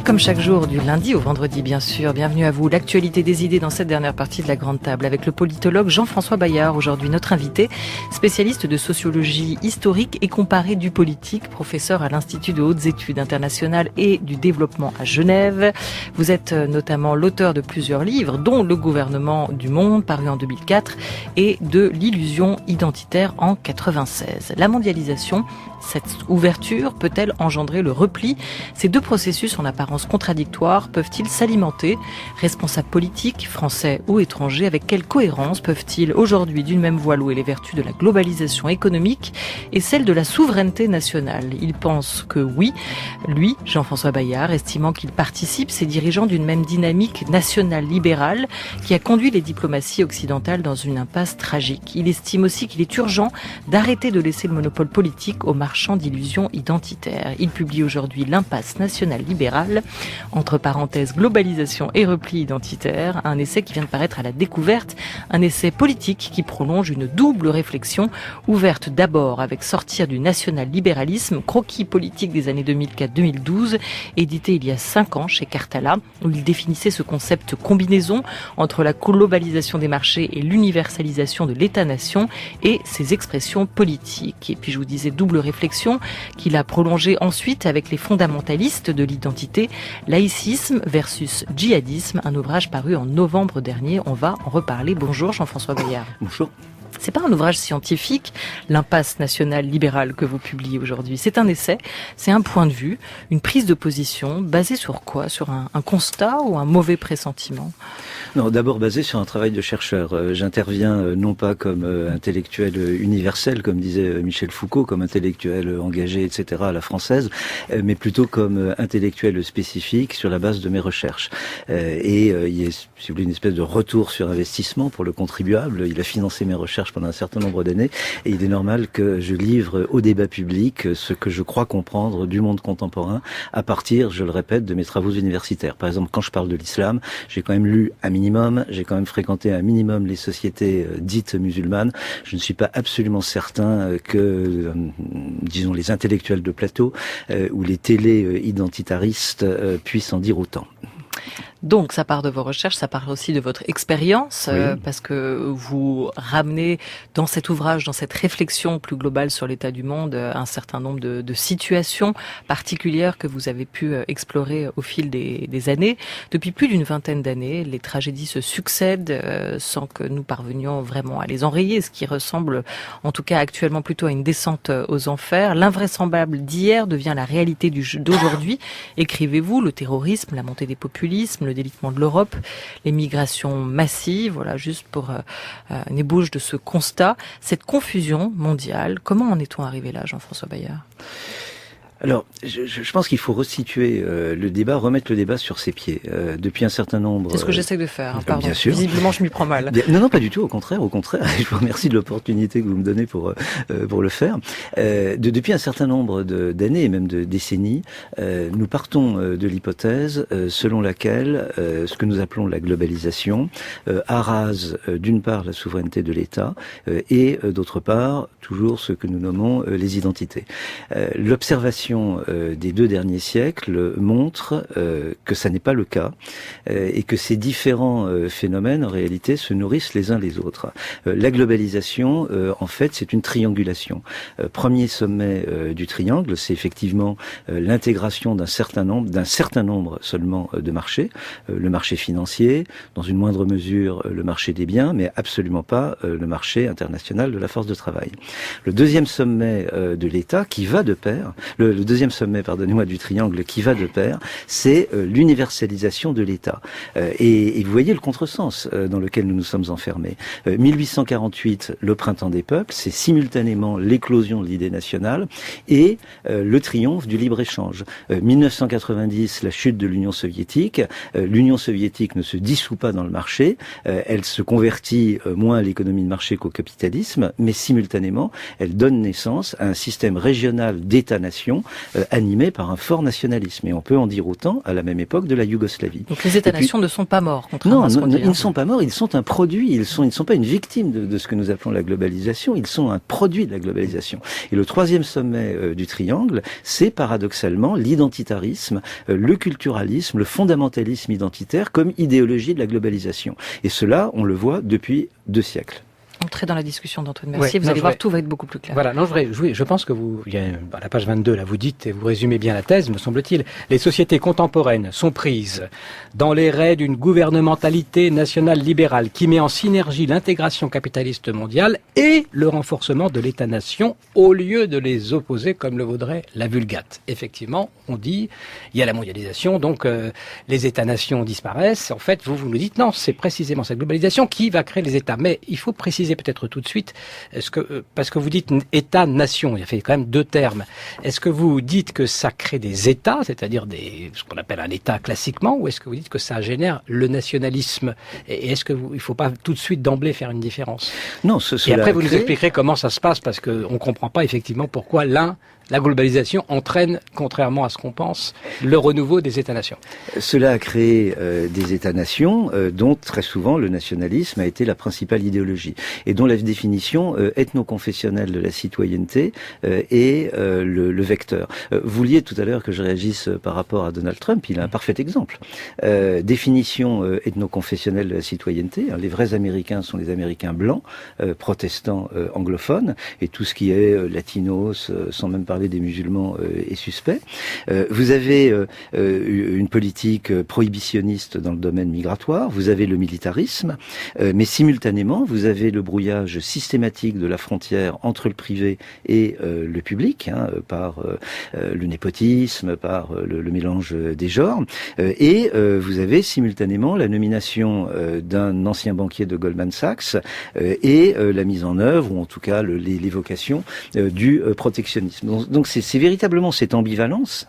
Comme chaque jour, du lundi au vendredi bien sûr, bienvenue à vous. L'actualité des idées dans cette dernière partie de la Grande Table avec le politologue Jean-François Bayard, aujourd'hui notre invité, spécialiste de sociologie historique et comparée du politique, professeur à l'Institut de hautes études internationales et du développement à Genève. Vous êtes notamment l'auteur de plusieurs livres, dont Le gouvernement du monde, paru en 2004, et de L'illusion identitaire en 96. La mondialisation, cette ouverture peut-elle engendrer le repli? Ces deux processus en apparence contradictoires peuvent-ils s'alimenter? Responsables politiques, français ou étrangers, avec quelle cohérence peuvent-ils aujourd'hui d'une même voix louer les vertus de la globalisation économique et celles de la souveraineté nationale? Il pense que oui, lui, Jean-François Bayard, estimant qu'il participe, ces dirigeants, d'une même dynamique nationale libérale qui a conduit les diplomaties occidentales dans une impasse tragique. Il estime aussi qu'il est urgent d'arrêter de laisser le monopole politique aux marchands d'illusions identitaires. Il publie aujourd'hui L'impasse nationale libérale, entre parenthèses globalisation et repli identitaire, un essai qui vient de paraître à La Découverte, un essai politique qui prolonge une double réflexion, ouverte d'abord avec Sortir du national-libéralisme, croquis politique des années 2004-2012, édité il y a 5 ans chez Cartala, où il définissait ce concept combinaison entre la globalisation des marchés et l'universalisation de l'État-nation et ses expressions politiques. Et puis je vous disais double réflexion qu'il a prolongée ensuite avec les fondamentalistes de l'identité, laïcisme versus djihadisme, un ouvrage paru en novembre dernier. On va en reparler. Bonjour Jean-François Bayard. Bonjour. C'est pas un ouvrage scientifique, l'impasse nationale libérale que vous publiez aujourd'hui. C'est un essai, c'est un point de vue, une prise de position basée sur quoi? Sur un constat ou un mauvais pressentiment? Non, d'abord basé sur un travail de chercheur. J'interviens non pas comme intellectuel universel, comme disait Michel Foucault, comme intellectuel engagé, etc. à la française, mais plutôt comme intellectuel spécifique sur la base de mes recherches. Et il y a, si vous voulez, une espèce de retour sur investissement pour le contribuable. Il a financé mes recherches pendant un certain nombre d'années, et il est normal que je livre au débat public ce que je crois comprendre du monde contemporain à partir, je le répète, de mes travaux universitaires. Par exemple, quand je parle de l'islam, j'ai quand même lu un minimum, j'ai quand même fréquenté un minimum les sociétés dites musulmanes. Je ne suis pas absolument certain que, disons, les intellectuels de plateau ou les télé-identitaristes puissent en dire autant. Donc, ça part de vos recherches, ça part aussi de votre expérience, oui. Parce que vous ramenez dans cet ouvrage, dans cette réflexion plus globale sur l'état du monde, un certain nombre de situations particulières que vous avez pu explorer au fil des années. Depuis plus d'une vingtaine d'années, les tragédies se succèdent sans que nous parvenions vraiment à les enrayer, ce qui ressemble en tout cas actuellement plutôt à une descente aux enfers. L'invraisemblable d'hier devient la réalité d'aujourd'hui. Écrivez-vous, le terrorisme, la montée des populismes, le délitement de l'Europe, les migrations massives, voilà, juste pour une ébauche de ce constat. Cette confusion mondiale, comment en est-on arrivé là, Jean-François Bayard ? Alors, je pense qu'il faut resituer le débat, remettre le débat sur ses pieds. Depuis un certain nombre... C'est ce que j'essaie de faire, pardon. Bien sûr. Visiblement, je m'y prends mal. Non, pas du tout, au contraire. Je vous remercie de l'opportunité que vous me donnez pour le faire. Depuis un certain nombre d'années et même de décennies, nous partons de l'hypothèse selon laquelle ce que nous appelons la globalisation arrase d'une part la souveraineté de l'État et d'autre part toujours ce que nous nommons les identités. L'observation des 2 derniers siècles montre que ça n'est pas le cas et que ces différents phénomènes en réalité se nourrissent les uns les autres. La globalisation, en fait, c'est une triangulation. Premier sommet du triangle, c'est effectivement l'intégration d'un certain nombre seulement de marchés, le marché financier, dans une moindre mesure le marché des biens, mais absolument pas le marché international de la force de travail. Le deuxième sommet de l'État qui va de pair, le deuxième sommet, du triangle qui va de pair, c'est l'universalisation de l'État. Et vous voyez le contresens dans lequel nous nous sommes enfermés. 1848, le printemps des peuples, c'est simultanément l'éclosion de l'idée nationale et le triomphe du libre-échange. 1990, la chute de l'Union soviétique. L'Union soviétique ne se dissout pas dans le marché, elle se convertit moins à l'économie de marché qu'au capitalisme, mais simultanément, elle donne naissance à un système régional d'État-nation animés par un fort nationalisme. Et on peut en dire autant à la même époque de la Yougoslavie. Donc les États-nations ne sont pas morts, contrairement à ce qu'on dit. Non, ils ne sont pas morts, ils sont un produit, ils ne sont pas une victime de ce que nous appelons la globalisation, ils sont un produit de la globalisation. Et le troisième sommet du triangle, c'est paradoxalement l'identitarisme, le culturalisme, le fondamentalisme identitaire comme idéologie de la globalisation. Et cela, on le voit depuis 2 siècles. Entrez dans la discussion d'Antoine Mercier, vous allez voir, tout va être beaucoup plus clair. Voilà, non, je pense que à la page 22, là, vous dites, et vous résumez bien la thèse, me semble-t-il, les sociétés contemporaines sont prises dans les raies d'une gouvernementalité nationale libérale qui met en synergie l'intégration capitaliste mondiale et le renforcement de l'État-nation au lieu de les opposer comme le vaudrait la Vulgate. Effectivement, on dit, il y a la mondialisation, donc les États-nations disparaissent. En fait, vous nous dites, non, c'est précisément cette globalisation qui va créer les États. Mais il faut préciser peut-être tout de suite, parce que vous dites État-nation, il y a fait quand même 2 termes. Est-ce que vous dites que ça crée des États, c'est-à-dire ce qu'on appelle un État classiquement, ou est-ce que vous dites que ça génère le nationalisme? Et est-ce que il faut pas tout de suite d'emblée faire une différence? Non, et après vous nous expliquerez comment ça se passe, parce qu'on comprend pas effectivement pourquoi la globalisation entraîne, contrairement à ce qu'on pense, le renouveau des États-nations. Cela a créé des États-nations dont très souvent le nationalisme a été la principale idéologie et dont la définition ethno-confessionnelle de la citoyenneté est le vecteur. Vous vouliez tout à l'heure que je réagisse par rapport à Donald Trump, il a un parfait exemple. Définition ethno-confessionnelle de la citoyenneté, les vrais Américains sont les Américains blancs, protestants anglophones, et tout ce qui est latinos, sans même parler des musulmans, est suspect. Vous avez une politique prohibitionniste dans le domaine migratoire, vous avez le militarisme, mais simultanément vous avez le brouillage systématique de la frontière entre le privé et le public, par le népotisme, par le mélange des genres, et vous avez simultanément la nomination d'un ancien banquier de Goldman Sachs et la mise en œuvre, ou en tout cas l'évocation du protectionnisme. Donc c'est véritablement cette ambivalence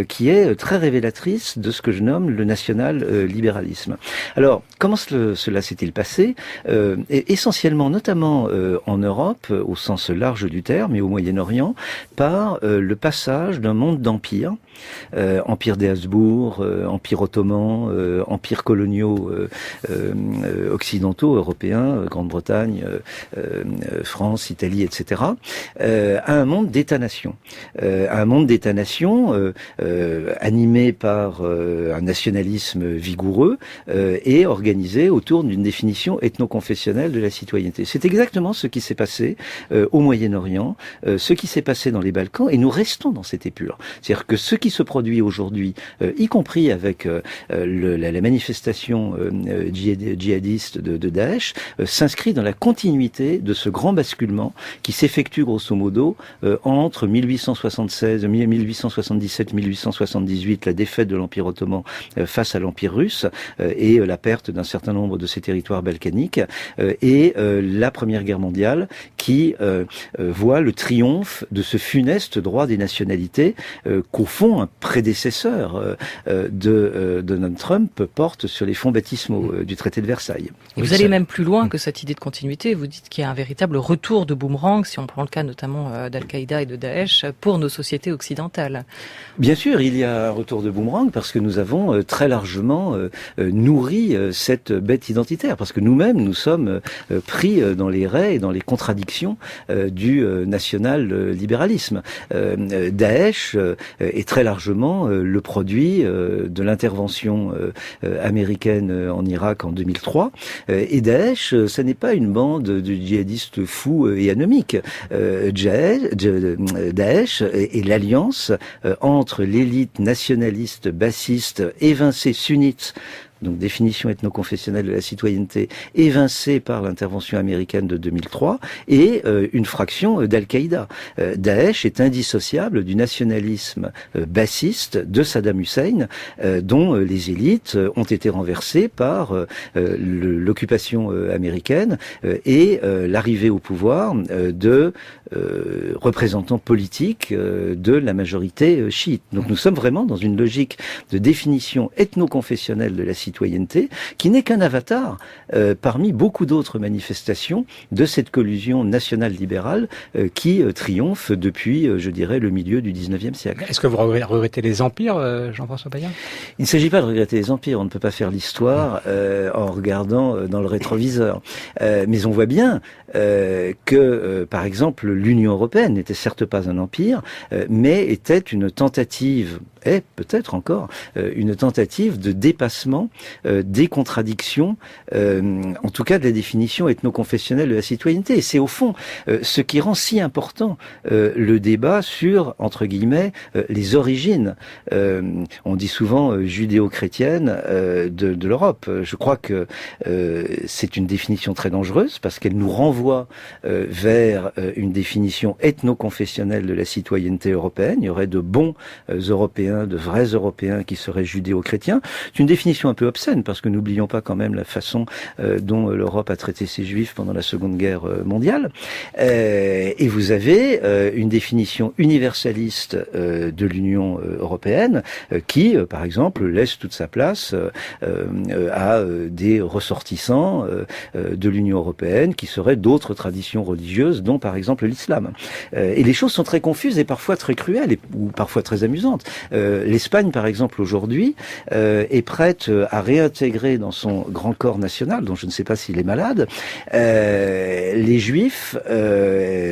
qui est très révélatrice de ce que je nomme le national-libéralisme. Alors, comment cela s'est-il passé? Essentiellement, notamment en Europe, au sens large du terme, et au Moyen-Orient, par le passage d'un monde d'empires, empire des Habsbourg, empire ottoman, empires coloniaux occidentaux, européens, Grande-Bretagne, France, Italie, etc., à un monde d'États-nations. Un monde d'États-nations animé par un nationalisme vigoureux et organisé autour d'une définition ethno-confessionnelle de la citoyenneté. C'est exactement ce qui s'est passé au Moyen-Orient, ce qui s'est passé dans les Balkans, et nous restons dans cette épure. C'est-à-dire que ce qui se produit aujourd'hui, y compris avec la manifestation djihadiste de Daesh, s'inscrit dans la continuité de ce grand basculement qui s'effectue grosso modo entre 1876, 1877, 1878, la défaite de l'Empire ottoman face à l'Empire russe et la perte d'un certain nombre de ses territoires balkaniques, et la Première Guerre mondiale qui voit le triomphe de ce funeste droit des nationalités qu'au fond un prédécesseur de Donald Trump porte sur les fonds baptismaux du traité de Versailles. Vous allez même plus loin que cette idée de continuité, vous dites qu'il y a un véritable retour de boomerang, si on prend le cas notamment d'Al-Qaïda et de Daesh, pour nos sociétés occidentales. Bien sûr, il y a un retour de boomerang parce que nous avons très largement nourri cette bête identitaire, parce que nous-mêmes, nous sommes pris dans les raies et dans les contradictions du national-libéralisme. Daesh est très largement le produit de l'intervention américaine en Irak en 2003. Et Daesh, ça n'est pas une bande de djihadistes fous et anomiques. Daesh est l'alliance entre l'élite nationaliste, bassiste, évincée sunnite, donc définition ethno-confessionnelle de la citoyenneté, évincée par l'intervention américaine de 2003, et une fraction d'Al-Qaïda. Daesh est indissociable du nationalisme bassiste de Saddam Hussein, dont les élites ont été renversées par l'occupation américaine et l'arrivée au pouvoir de représentants politiques de la majorité chiite. Donc nous sommes vraiment dans une logique de définition ethno-confessionnelle de la citoyenneté, citoyenneté, qui n'est qu'un avatar parmi beaucoup d'autres manifestations de cette collusion nationale libérale qui triomphe depuis, je dirais, le milieu du 19e siècle. Est-ce que vous regrettez les empires, Jean-François Bayard? Il ne s'agit pas de regretter les empires, on ne peut pas faire l'histoire en regardant dans le rétroviseur. Mais on voit bien que, par exemple, l'Union européenne n'était certes pas un empire, mais était une tentative, et peut-être encore, une tentative de dépassement des contradictions, en tout cas de la définition ethno-confessionnelle de la citoyenneté. Et c'est au fond ce qui rend si important le débat sur, entre guillemets, les origines. On dit souvent judéo-chrétienne de l'Europe. Je crois que c'est une définition très dangereuse parce qu'elle nous renvoie vers une définition ethno-confessionnelle de la citoyenneté européenne. Il y aurait de bons Européens, de vrais Européens qui seraient judéo-chrétiens. C'est une définition un peu obscène parce que n'oublions pas quand même la façon dont l'Europe a traité ses Juifs pendant la Seconde Guerre mondiale. Et vous avez une définition universaliste de l'Union européenne qui, par exemple, laisse toute sa place à des ressortissants de l'Union européenne qui seraient d'autres traditions religieuses, dont par exemple l'islam. Et les choses sont très confuses et parfois très cruelles ou parfois très amusantes. L'Espagne, par exemple, aujourd'hui, est prête à réintégrer dans son grand corps national, dont je ne sais pas s'il est malade, les Juifs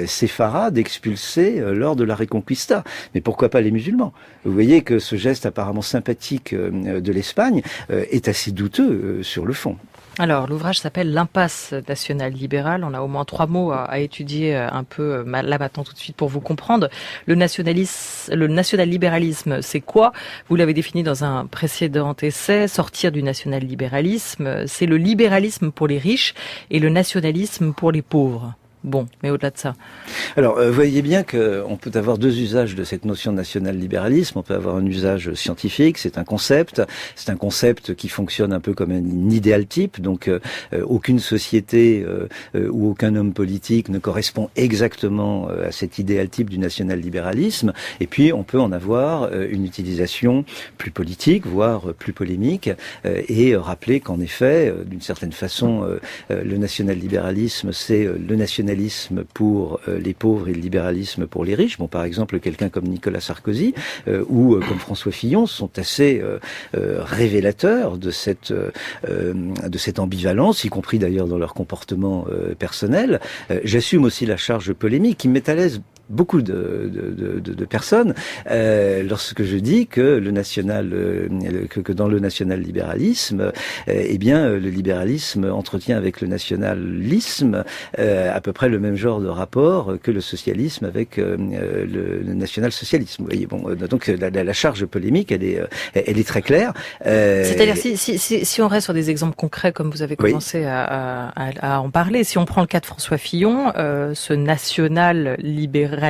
séfarades expulsés lors de la Reconquista. Mais pourquoi pas les musulmans? Vous voyez que ce geste apparemment sympathique de l'Espagne est assez douteux sur le fond. Alors, l'ouvrage s'appelle L'impasse nationale libérale. On a au moins 3 mots à étudier un peu là maintenant tout de suite pour vous comprendre. Le national-libéralisme, c'est quoi? Vous l'avez défini dans un précédent essai. Sortir du national-libéralisme, c'est le libéralisme pour les riches et le nationalisme pour les pauvres. Bon, mais au-delà de ça. Alors, vous voyez bien qu'on peut avoir deux usages de cette notion de national-libéralisme. On peut avoir un usage scientifique, c'est un concept qui fonctionne un peu comme un idéal type. Donc, aucune société ou aucun homme politique ne correspond exactement à cet idéal type du national-libéralisme. Et puis, on peut en avoir une utilisation plus politique, voire plus polémique, et rappeler qu'en effet, d'une certaine façon, le national-libéralisme, c'est le nationalisme pour les pauvres et le libéralisme pour les riches. Bon, par exemple, quelqu'un comme Nicolas Sarkozy ou comme François Fillon sont assez révélateurs de cette ambivalence, y compris d'ailleurs dans leur comportement personnel. J'assume aussi la charge polémique qui me met à l'aise beaucoup de personnes lorsque je dis que que dans le national-libéralisme, eh bien le libéralisme entretient avec le nationalisme à peu près le même genre de rapport que le socialisme avec le national-socialisme. Vous voyez, bon, donc la charge polémique, elle est très claire. C'est-à-dire si on reste sur des exemples concrets comme vous avez commencé à en parler, si on prend le cas de François Fillon, ce national-libéralisme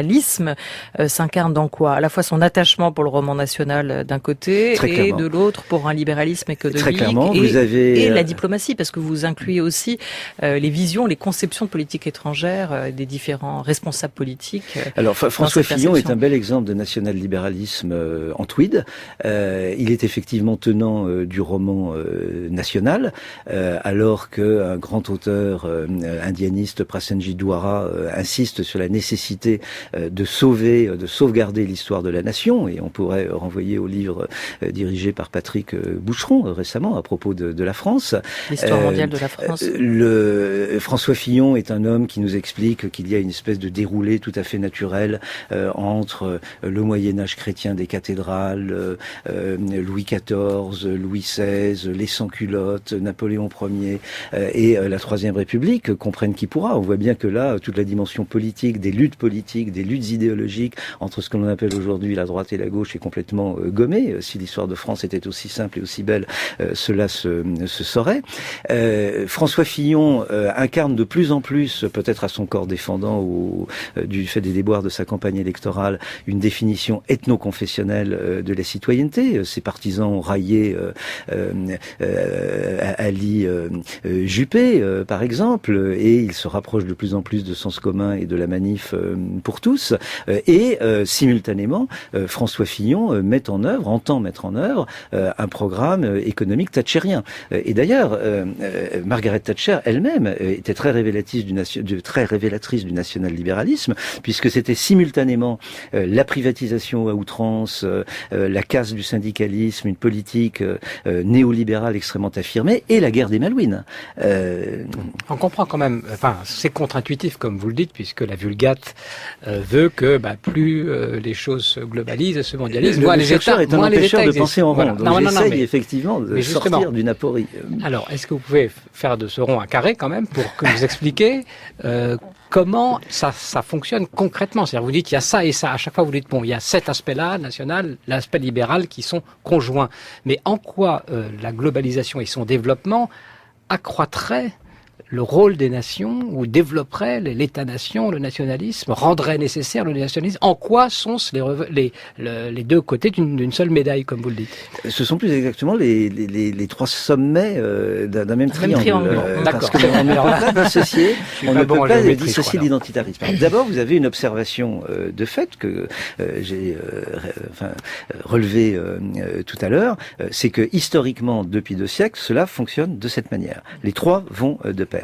s'incarne dans quoi? À la fois son attachement pour le roman national d'un côté et de l'autre pour un libéralisme économique. Très clairement, et la diplomatie, parce que vous incluez aussi les visions, les conceptions de politique étrangère des différents responsables politiques. Alors François Fillon est un bel exemple de national-libéralisme en tweed. Il est effectivement tenant du roman national, alors qu'un grand auteur indianiste, Prasenjit Duara, insiste sur la nécessité de sauvegarder l'histoire de la nation, et on pourrait renvoyer au livre dirigé par Patrick Boucheron récemment à propos de la France. L'histoire mondiale de la France. François Fillon est un homme qui nous explique qu'il y a une espèce de déroulé tout à fait naturel entre le Moyen-Âge chrétien des cathédrales, Louis XIV, Louis XVI, les sans-culottes, Napoléon Ier et la Troisième République, comprenne qui pourra. On voit bien que là, toute la dimension politique, des luttes politiques, des luttes idéologiques entre ce que l'on appelle aujourd'hui la droite et la gauche est complètement gommée. Si l'histoire de France était aussi simple et aussi belle, cela se saurait. François Fillon incarne de plus en plus, peut-être à son corps défendant ou du fait des déboires de sa campagne électorale, une définition ethno-confessionnelle de la citoyenneté. Ses partisans ont raillé Ali Juppé, par exemple, et il se rapproche de plus en plus de Sens commun et de la manif pour pour tous, simultanément, François Fillon entend mettre en œuvre un programme économique thatchérien. Et d'ailleurs, Margaret Thatcher elle-même était très révélatrice du national-libéralisme, puisque c'était simultanément la privatisation à outrance, la casse du syndicalisme, une politique néolibérale extrêmement affirmée, et la guerre des Malouines. On comprend quand même, c'est contre-intuitif comme vous le dites, puisque la Vulgate veut que plus les choses se globalisent, se mondialisent, moins les chercheur États, est un empêcheur de penser en rond, voilà. donc j'essaye effectivement de sortir d'une aporie. Alors, est-ce que vous pouvez faire de ce rond un carré quand même pour que vous expliquiez comment ça fonctionne concrètement? C'est-à-dire, vous dites il y a ça et ça. À chaque fois, vous dites il y a cet aspect-là, national, l'aspect libéral, qui sont conjoints. Mais en quoi la globalisation et son développement accroîtrait le rôle des nations ou développerait l'État-nation, le nationalisme, rendrait nécessaire le nationalisme? En quoi sont les deux côtés d'une seule médaille, comme vous le dites? Ce sont plus exactement les trois sommets d'un même triangle. D'accord. Parce qu'on ne peut pas dissocier, dissocier l'identitarisme. D'abord, vous avez une observation de fait que j'ai relevée tout à l'heure, c'est que historiquement, depuis 2 siècles, cela fonctionne de cette manière. Les trois vont de pair.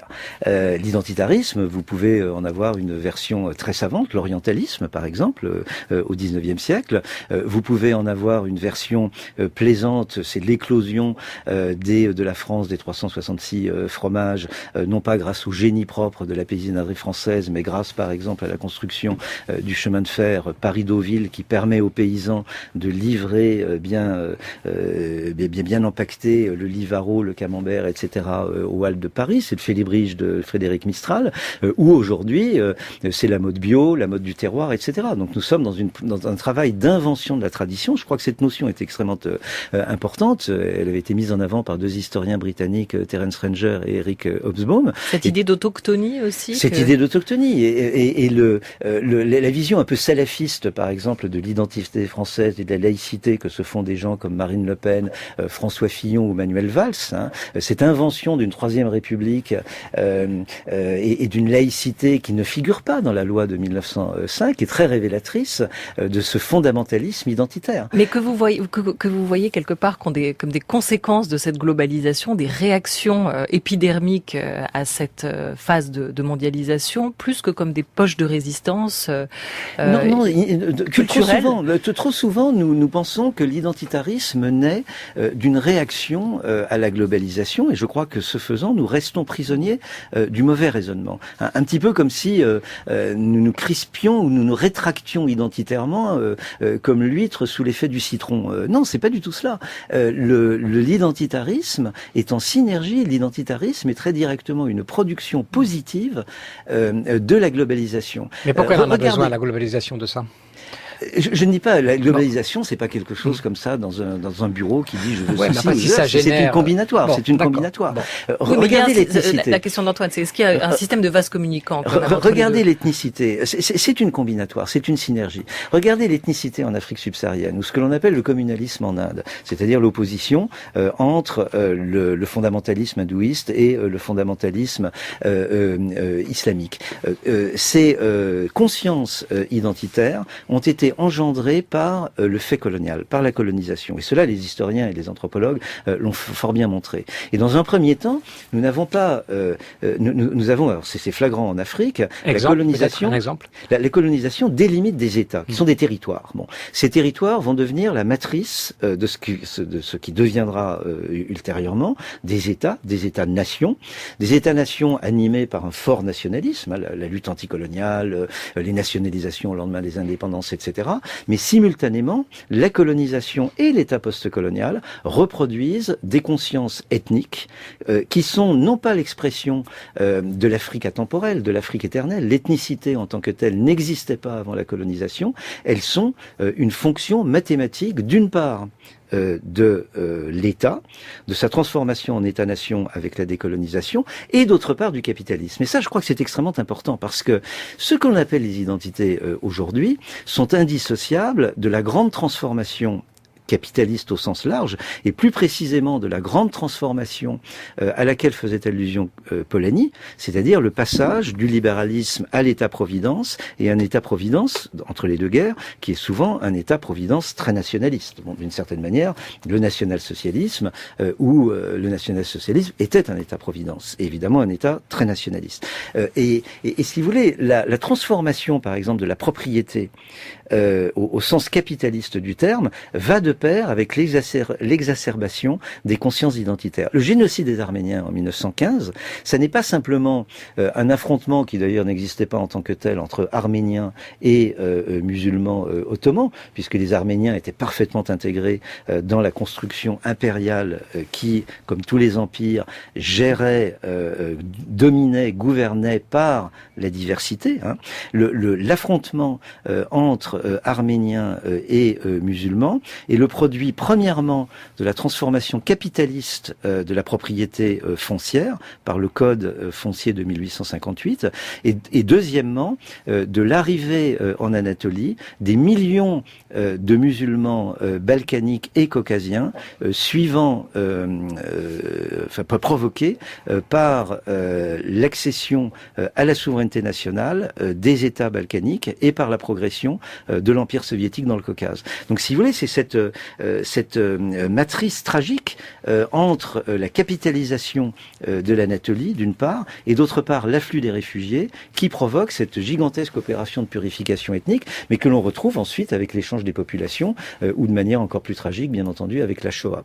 L'identitarisme, vous pouvez en avoir une version très savante, l'orientalisme par exemple, au XIXe siècle. Vous pouvez en avoir une version plaisante, c'est l'éclosion de la France des 366 fromages, non pas grâce au génie propre de la paysannerie française, mais grâce par exemple à la construction du chemin de fer Paris-Deauville, qui permet aux paysans de livrer bien empaqueté le Livaro, le Camembert, etc. aux Halles de Paris. C'est le Félibrige de Frédéric Mistral, où aujourd'hui c'est la mode bio, la mode du terroir, etc. Donc nous sommes dans un travail d'invention de la tradition. Je crois que cette notion est extrêmement importante. Elle avait été mise en avant par 2 historiens britanniques, Terence Ranger et Eric Hobsbawm. Cette idée d'autochtonie aussi. Idée d'autochtonie et la vision un peu salafiste, par exemple, de l'identité française et de la laïcité que se font des gens comme Marine Le Pen, François Fillon ou Manuel Valls. Cette invention d'une 3e République et d'une laïcité qui ne figure pas dans la loi de 1905 est très révélatrice de ce fondamentalisme identitaire. Mais que vous voyez quelque part comme des conséquences de cette globalisation, des réactions épidermiques à cette phase de mondialisation, plus que comme des poches de résistance culturelle. Trop souvent, nous pensons que l'identitarisme naît d'une réaction à la globalisation, et je crois que ce faisant, nous restons prisonniers du mauvais raisonnement. Un petit peu comme si nous nous crispions ou nous nous rétractions identitairement comme l'huître sous l'effet du citron. Non, c'est pas du tout cela. L'identitarisme est en synergie. L'identitarisme est très directement une production positive de la globalisation. Mais pourquoi on a besoin, la globalisation, de ça? Je ne dis pas, la globalisation, c'est pas quelque chose comme ça dans un bureau qui dit je veux ceci, c'est une combinatoire. C'est une combinatoire. Regardez l'ethnicité. La question d'Antoine, c'est est-ce qu'il y a un système de vase communicant? Regardez l'ethnicité. C'est une combinatoire, c'est une synergie. Regardez l'ethnicité en Afrique subsaharienne, ou ce que l'on appelle le communalisme en Inde, c'est-à-dire l'opposition entre le fondamentalisme hindouiste et le fondamentalisme islamique. Ces consciences identitaires ont été engendré par le fait colonial, par la colonisation. Et cela, les historiens et les anthropologues l'ont fort bien montré. Et dans un premier temps, nous n'avons pas... nous avons... Alors, c'est flagrant en Afrique. La colonisation délimite des États, qui sont des territoires. Bon, ces territoires vont devenir la matrice de ce qui deviendra ultérieurement des États-nations. Des États-nations animés par un fort nationalisme, la lutte anticoloniale, les nationalisations au lendemain des indépendances, etc. Mais simultanément, la colonisation et l'État postcolonial reproduisent des consciences ethniques qui sont non pas l'expression de l'Afrique atemporelle, de l'Afrique éternelle. L'ethnicité en tant que telle n'existait pas avant la colonisation. Elles sont une fonction mathématique, d'une part, de l'État, de sa transformation en État-nation avec la décolonisation, et d'autre part du capitalisme. Et ça, je crois que c'est extrêmement important, parce que ce qu'on appelle les identités aujourd'hui sont indissociables de la grande transformation capitaliste au sens large, et plus précisément de la grande transformation à laquelle faisait allusion Polanyi, c'est-à-dire le passage du libéralisme à l'État-providence, et un État-providence, entre les deux guerres, qui est souvent un État-providence très nationaliste. Bon, d'une certaine manière, le national-socialisme, le national-socialisme était un État-providence, et évidemment un État très nationaliste. Et si vous voulez, la transformation, par exemple, de la propriété au sens capitaliste du terme, va de pair avec l'exacerbation des consciences identitaires. Le génocide des Arméniens en 1915, ça n'est pas simplement un affrontement qui d'ailleurs n'existait pas en tant que tel entre Arméniens et musulmans ottomans, puisque les Arméniens étaient parfaitement intégrés dans la construction impériale qui, comme tous les empires, gérait, dominait, gouvernait par la diversité. Hein. L'affrontement entre arméniens et musulmans est le produit premièrement de la transformation capitaliste de la propriété foncière par le code foncier de 1858 et deuxièmement de l'arrivée en Anatolie des millions de musulmans balkaniques et caucasiens provoqués par l'accession à la souveraineté nationale des États balkaniques et par la progression de l'Empire soviétique dans le Caucase. Donc si vous voulez, c'est cette matrice tragique entre la capitalisation de l'Anatolie d'une part et d'autre part l'afflux des réfugiés qui provoque cette gigantesque opération de purification ethnique, mais que l'on retrouve ensuite avec l'échange des populations ou de manière encore plus tragique, bien entendu, avec la Shoah.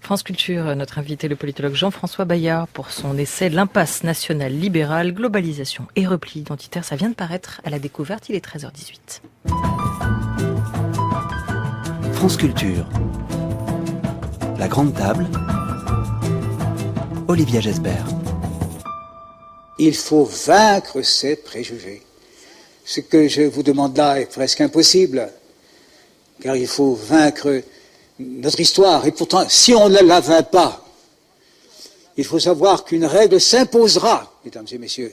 France Culture, notre invité, le politologue Jean-François Bayard, pour son essai « L'impasse nationale libérale, globalisation et repli identitaire ». Ça vient de paraître à la découverte, il est 13h18. France Culture, la grande table, Olivia Gesbert. Il faut vaincre ces préjugés. Ce que je vous demande là est presque impossible, car il faut vaincre notre histoire. Et pourtant, si on ne la vainc pas, il faut savoir qu'une règle s'imposera, mesdames et messieurs.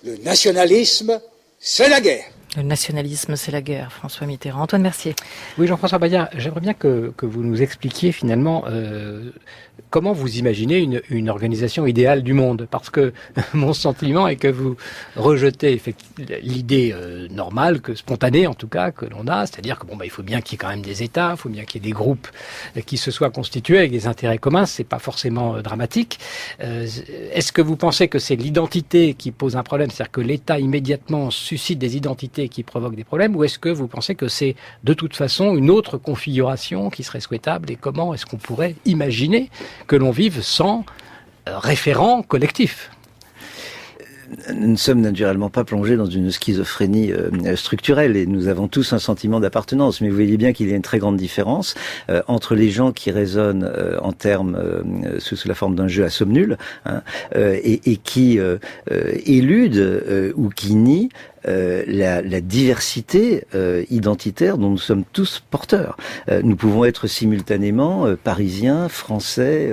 Le nationalisme, c'est la guerre. Le nationalisme, c'est la guerre. François Mitterrand. Antoine Mercier. Oui, Jean-François Bayard, j'aimerais bien que vous nous expliquiez finalement comment vous imaginez une organisation idéale du monde. Parce que mon sentiment est que vous rejetez l'idée normale, spontanée en tout cas, que l'on a. C'est-à-dire que il faut bien qu'il y ait quand même des États, il faut bien qu'il y ait des groupes qui se soient constitués avec des intérêts communs. C'est pas forcément dramatique. Est-ce que vous pensez que c'est l'identité qui pose un problème? C'est-à-dire que l'État immédiatement suscite des identités qui provoquent des problèmes, ou est-ce que vous pensez que c'est de toute façon une autre configuration qui serait souhaitable, et comment est-ce qu'on pourrait imaginer que l'on vive sans référent collectif? Nous ne sommes naturellement pas plongés dans une schizophrénie structurelle et nous avons tous un sentiment d'appartenance. Mais vous voyez bien qu'il y a une très grande différence entre les gens qui raisonnent en termes sous la forme d'un jeu à somme nulle et qui éludent ou qui nient la diversité identitaire dont nous sommes tous porteurs. Nous pouvons être simultanément parisiens, français,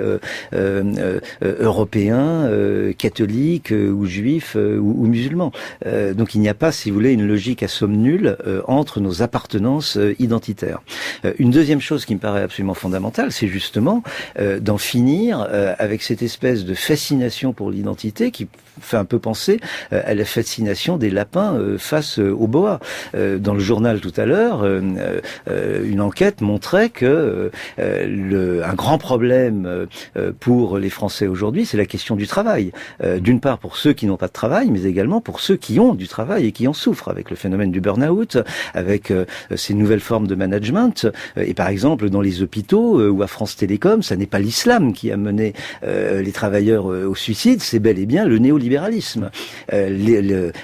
européens, catholiques ou juifs ou musulmans. Donc il n'y a pas, si vous voulez, une logique à somme nulle entre nos appartenances identitaires. Une deuxième chose qui me paraît absolument fondamentale, c'est justement d'en finir avec cette espèce de fascination pour l'identité qui fait un peu penser à la fascination des lapins face aux boas. Dans le journal tout à l'heure, une enquête montrait que un grand problème pour les Français aujourd'hui, c'est la question du travail. D'une part pour ceux qui n'ont pas de travail, mais également pour ceux qui ont du travail et qui en souffrent, avec le phénomène du burn-out, avec ces nouvelles formes de management. Et par exemple, dans les hôpitaux ou à France Télécom, ça n'est pas l'islam qui a mené les travailleurs au suicide, c'est bel et bien le néolibéralisme.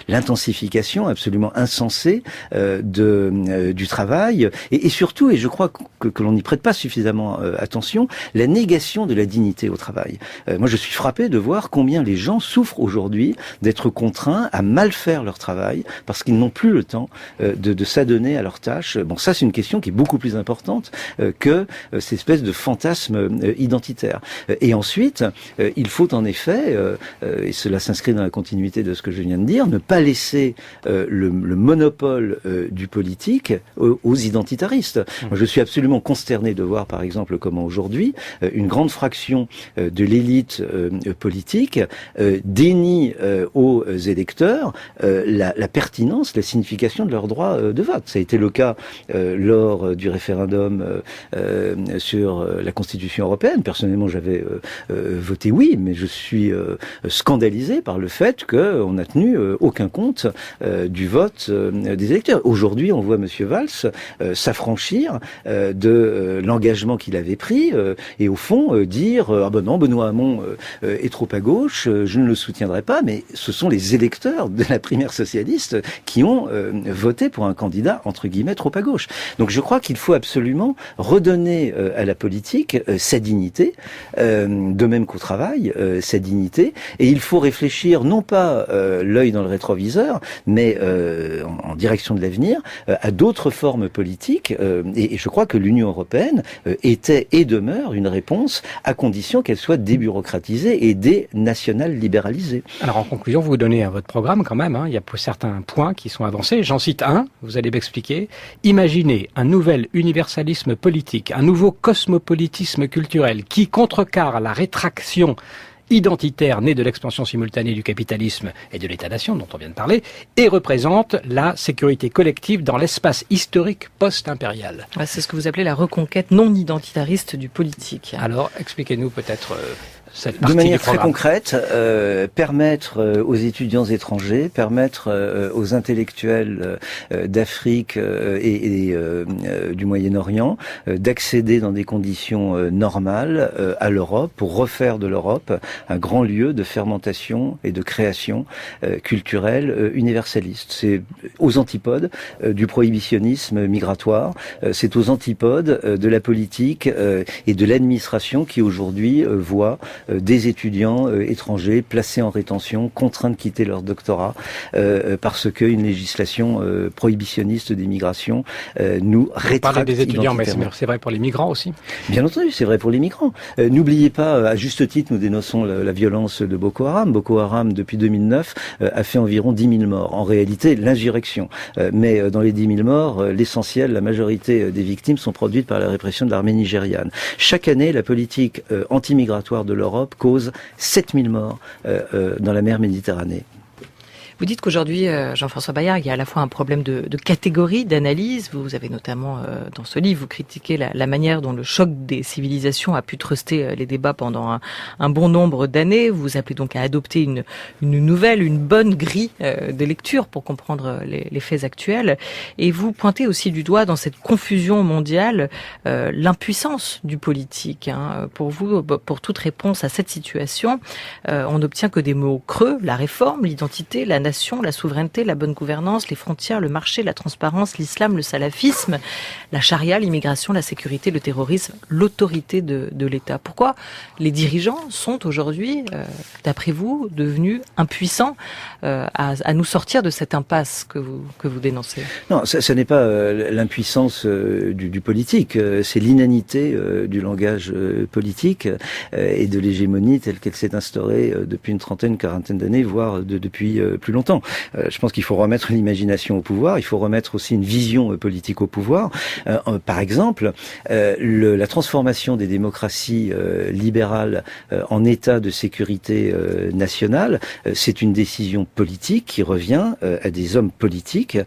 L'intensification absolument insensée du travail et surtout, et je crois que l'on n'y prête pas suffisamment attention, la négation de la dignité au travail. Moi, je suis frappé de voir combien les gens souffrent aujourd'hui d'être contraints à mal faire leur travail parce qu'ils n'ont plus le temps de s'adonner à leurs tâches. Bon, ça, c'est une question qui est beaucoup plus importante que cette espèce de fantasme identitaire. Et ensuite, il faut en effet, et cela s'inscrit dans la continuité de ce que je viens de dire, ne pas laisser le monopole du politique aux identitaristes. Moi, je suis absolument consterné de voir, par exemple, comment aujourd'hui une grande fraction de l'élite politique dénie aux électeurs la pertinence, la signification de leur droit de vote. Ça a été le cas lors du référendum sur la Constitution européenne. Personnellement, j'avais voté oui, mais je suis scandalisé par le fait qu'on n'a tenu aucun compte du vote des électeurs. Aujourd'hui, on voit M. Valls s'affranchir de l'engagement qu'il avait pris et au fond dire ah ben non, Benoît Hamon est trop à gauche, je ne le soutiendrai pas, mais ce sont les électeurs de la primaire socialiste qui ont voté pour un candidat entre guillemets trop à gauche. Donc je crois qu'il faut absolument redonner à la politique sa dignité, de même qu'au travail, sa dignité, et il faut réfléchir non pas l'œil dans le rétroviseur, mais en direction de l'avenir, à d'autres formes politiques, et je crois que l'Union européenne était et demeure une réponse à condition qu'elle soit débureaucratisée et dénationale-libéralisée. Alors en conclusion, vous donnez à votre programme quand même, il y a certains points qui sont avancés. J'en cite un, vous allez m'expliquer. Imaginez un nouvel universalisme politique, un nouveau cosmopolitisme culturel qui contrecarre la rétraction identitaire née de l'expansion simultanée du capitalisme et de l'État-nation dont on vient de parler, et représente la sécurité collective dans l'espace historique post-impérial. Ouais, c'est ce que vous appelez la reconquête non identitariste du politique. Alors, expliquez-nous peut-être cette partie de manière du très programme. concrète, permettre aux étudiants étrangers, permettre aux intellectuels d'Afrique et du Moyen-Orient d'accéder dans des conditions normales à l'Europe pour refaire de l'Europe un grand lieu de fermentation et de création culturelle universaliste. C'est aux antipodes du prohibitionnisme migratoire, c'est aux antipodes de la politique et de l'administration qui aujourd'hui voit des étudiants étrangers placés en rétention, contraints de quitter leur doctorat parce qu'une législation prohibitionniste des migrations nous rétracte. On parle des étudiants, mais c'est vrai pour les migrants aussi. Bien entendu, c'est vrai pour les migrants. N'oubliez pas, à juste titre, nous dénonçons la violence de Boko Haram. Boko Haram, depuis 2009, a fait environ 10 000 morts. En réalité, l'insurrection. Mais dans les 10 000 morts, l'essentiel, la majorité des victimes sont produites par la répression de l'armée nigériane. Chaque année, la politique anti-migratoire de l'Europe cause 7 000 morts dans la mer Méditerranée. Vous dites qu'aujourd'hui, Jean-François Bayard, il y a à la fois un problème de catégorie, d'analyse. Vous avez notamment, dans ce livre, vous critiquez la manière dont le choc des civilisations a pu truster les débats pendant un bon nombre d'années. Vous appelez donc à adopter une nouvelle, une bonne grille de lecture pour comprendre les faits actuels. Et vous pointez aussi du doigt dans cette confusion mondiale l'impuissance du politique. Pour vous, pour toute réponse à cette situation, on n'obtient que des mots creux, la réforme, l'identité, la nation, la souveraineté, la bonne gouvernance, les frontières, le marché, la transparence, l'islam, le salafisme, la charia, l'immigration, la sécurité, le terrorisme, l'autorité de l'État. Pourquoi les dirigeants sont aujourd'hui, d'après vous, devenus impuissants à nous sortir de cette impasse que vous dénoncez? Non, ça n'est pas l'impuissance du politique, c'est l'inanité du langage politique et de l'hégémonie telle qu'elle s'est instaurée depuis une trentaine, quarantaine d'années, voire depuis plus longtemps. Je pense qu'il faut remettre l'imagination au pouvoir, il faut remettre aussi une vision politique au pouvoir. Par exemple, la transformation des démocraties libérales en état de sécurité nationale, c'est une décision politique qui revient à des hommes politiques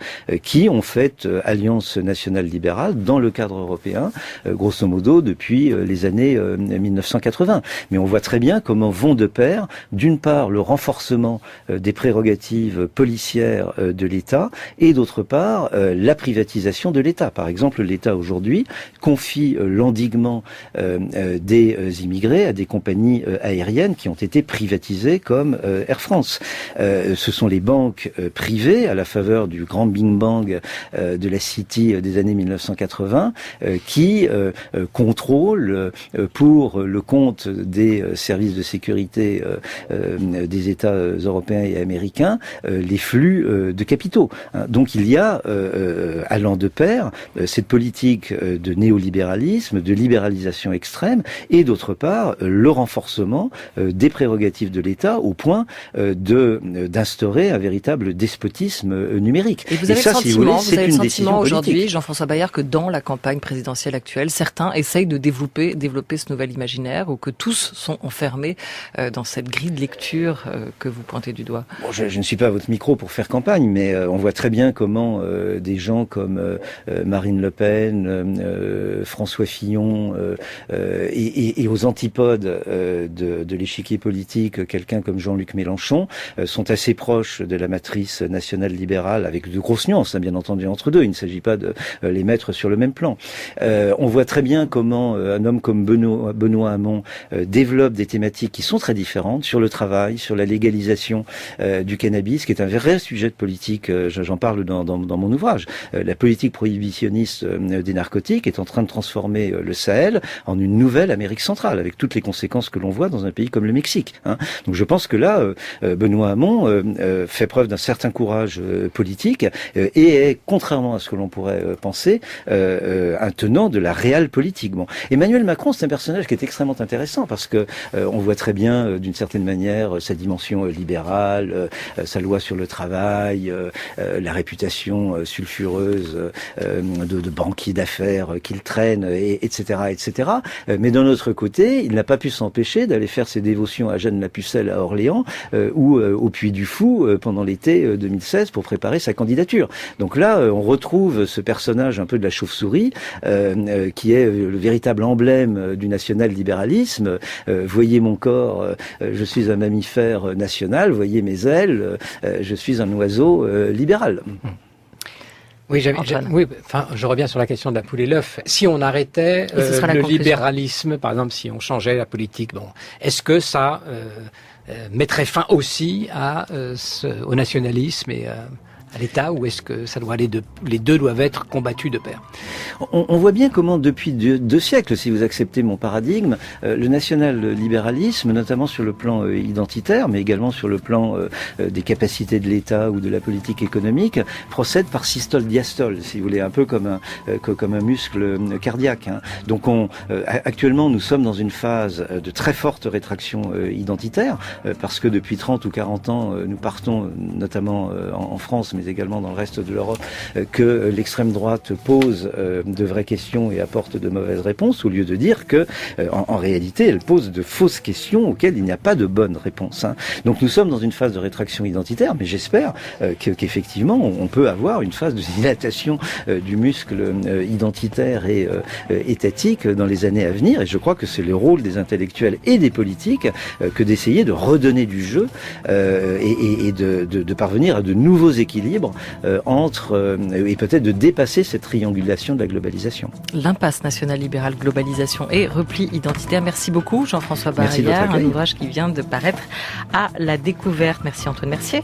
qui ont fait alliance nationale libérale dans le cadre européen, grosso modo depuis les années 1980. Mais on voit très bien comment vont de pair, d'une part, le renforcement des prérogatives policières de l'État et d'autre part la privatisation de l'État. Par exemple, l'État aujourd'hui confie l'endiguement des immigrés à des compagnies aériennes qui ont été privatisées comme Air France. Ce sont les banques privées à la faveur du grand Big Bang de la City des années 1980 qui contrôlent pour le compte des services de sécurité des États européens et américains les flux de capitaux. Donc il y a, allant de pair, cette politique de néolibéralisme, de libéralisation extrême, et d'autre part, le renforcement des prérogatives de l'État au point d'instaurer un véritable despotisme numérique. Et vous avez le sentiment aujourd'hui, politique. Jean-François Bayard, que dans la campagne présidentielle actuelle, certains essayent de développer ce nouvel imaginaire, ou que tous sont enfermés dans cette grille de lecture que vous pointez du doigt? Bon, je ne suis pas à votre micro pour faire campagne, mais on voit très bien comment des gens comme Marine Le Pen, François Fillon, et aux antipodes de l'échiquier politique, quelqu'un comme Jean-Luc Mélenchon, sont assez proches de la matrice nationale libérale, avec de grosses nuances, bien entendu, entre deux. Il ne s'agit pas de les mettre sur le même plan. On voit très bien comment un homme comme Benoît Hamon développe des thématiques qui sont très différentes, sur le travail, sur la légalisation du cannabis, qui est un vrai sujet de politique. J'en parle dans mon ouvrage. La politique prohibitionniste des narcotiques est en train de transformer le Sahel en une nouvelle Amérique centrale, avec toutes les conséquences que l'on voit dans un pays comme le Mexique. Donc je pense que là, Benoît Hamon fait preuve d'un certain courage politique et est, contrairement à ce que l'on pourrait penser, un tenant de la réelle politique. Bon. Emmanuel Macron, c'est un personnage qui est extrêmement intéressant parce que on voit très bien, d'une certaine manière, sa dimension libérale, sa loi sur le travail, la réputation sulfureuse de banquier d'affaires qu'il traîne, etc., etc. Mais d'un autre côté, il n'a pas pu s'empêcher d'aller faire ses dévotions à Jeanne la Pucelle à Orléans ou au Puy du Fou pendant l'été 2016 pour préparer sa candidature. Donc là, on retrouve ce personnage un peu de la chauve-souris qui est le véritable emblème du national-libéralisme. Voyez mon corps, je suis un mammifère national, voyez mes ailes, je suis un oiseau libéral. Oui, je reviens sur la question de la poule et l'œuf. Si on arrêtait le libéralisme, par exemple, si on changeait la politique, bon, est-ce que ça mettrait fin aussi au nationalisme et à l'État, ou est-ce que ça doit aller les deux doivent être combattus de pair? On voit bien comment, depuis deux siècles, si vous acceptez mon paradigme, le national-libéralisme, notamment sur le plan identitaire, mais également sur le plan des capacités de l'État ou de la politique économique, procède par systole-diastole, si vous voulez, un peu comme un muscle cardiaque. Donc actuellement, nous sommes dans une phase de très forte rétraction identitaire, parce que depuis 30 ou 40 ans, nous partons, notamment en France, mais également dans le reste de l'Europe, que l'extrême droite pose de vraies questions et apporte de mauvaises réponses, au lieu de dire que, en réalité, elle pose de fausses questions auxquelles il n'y a pas de bonnes réponses. Donc nous sommes dans une phase de rétraction identitaire, mais j'espère qu'effectivement on peut avoir une phase de dilatation du muscle identitaire et étatique dans les années à venir, et je crois que c'est le rôle des intellectuels et des politiques que d'essayer de redonner du jeu et de parvenir à de nouveaux équilibres entre et peut-être de dépasser cette triangulation de la globalisation. L'impasse nationale libérale, globalisation et repli identitaire. Merci beaucoup Jean-François Bayard, un ouvrage qui vient de paraître à La Découverte. Merci Antoine Mercier.